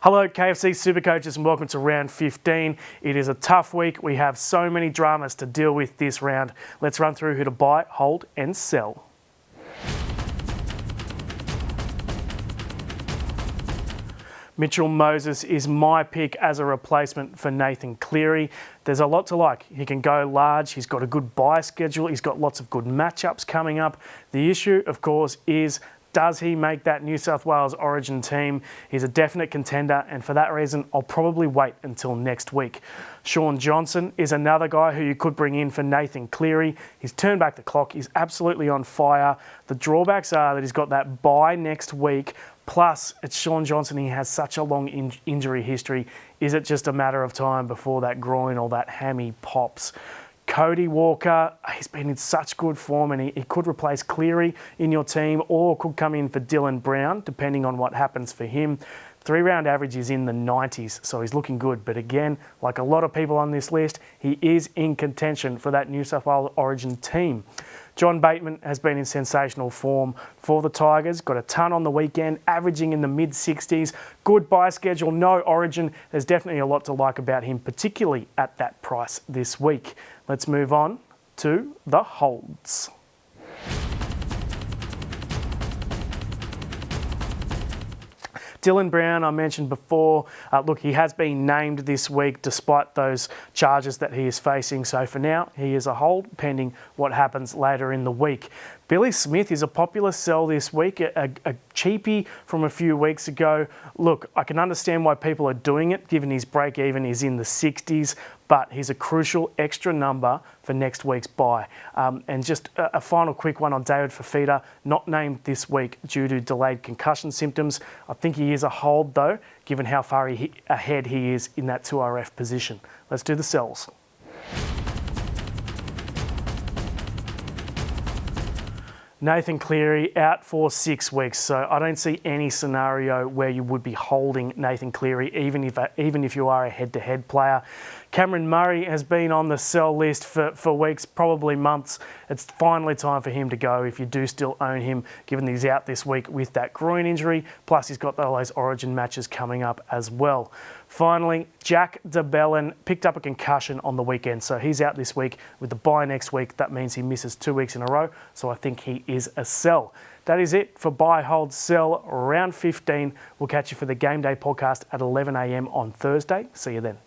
Hello KFC SuperCoachers and welcome to round 15. It is a tough week. We have so many dramas to deal with this round. Let's run through who to buy, hold and sell. Mitchell Moses is my pick as a replacement for Nathan Cleary. There's a lot to like. He can go large, he's got a good bye schedule, he's got lots of good matchups coming up. The issue, of course, is does he make that New South Wales Origin team? He's a definite contender, and for that reason, I'll probably wait until next week. Shaun Johnson is another guy who you could bring in for Nathan Cleary. He's turned back the clock. He's absolutely on fire. The drawbacks are that he's got that bye next week. Plus, it's Shaun Johnson. He has such a long injury history. Is it just a matter of time before that groin or that hammy pops? Cody Walker, he's been in such good form and he could replace Cleary in your team or could come in for Dylan Brown, depending on what happens for him. 3-round average is in the 90s, so he's looking good. But again, like a lot of people on this list, he is in contention for that New South Wales Origin team. John Bateman has been in sensational form for the Tigers. Got a ton on the weekend, averaging in the mid-60s. Good bye schedule, no Origin. There's definitely a lot to like about him, particularly at that price this week. Let's move on to the holds. Dylan Brown, I mentioned before, look, he has been named this week despite those charges that he is facing. So for now, he is a hold pending what happens later in the week. Billy Smith is a popular sell this week, a cheapie from a few weeks ago. Look, I can understand why people are doing it, given his break-even is in the 60s, but he's a crucial extra number for next week's buy. And just a final quick one on David Fifita, not named this week due to delayed concussion symptoms. I think he is a hold though, given how far ahead he is in that 2RF position. Let's do the sells. Nathan Cleary out for 6 weeks, so I don't see any scenario where you would be holding Nathan Cleary, even if you are a head-to-head player. Cameron Murray has been on the sell list for weeks, probably months. It's finally time for him to go if you do still own him, given he's out this week with that groin injury, plus he's got all those Origin matches coming up as well. Finally, Jack de Belin picked up a concussion on the weekend, so he's out this week. With the bye next week, that means he misses 2 weeks in a row, so I think he is a sell. That is it for Buy, Hold, Sell round 15. We'll catch you for the Game Day podcast at 11 a.m. on Thursday. See you then.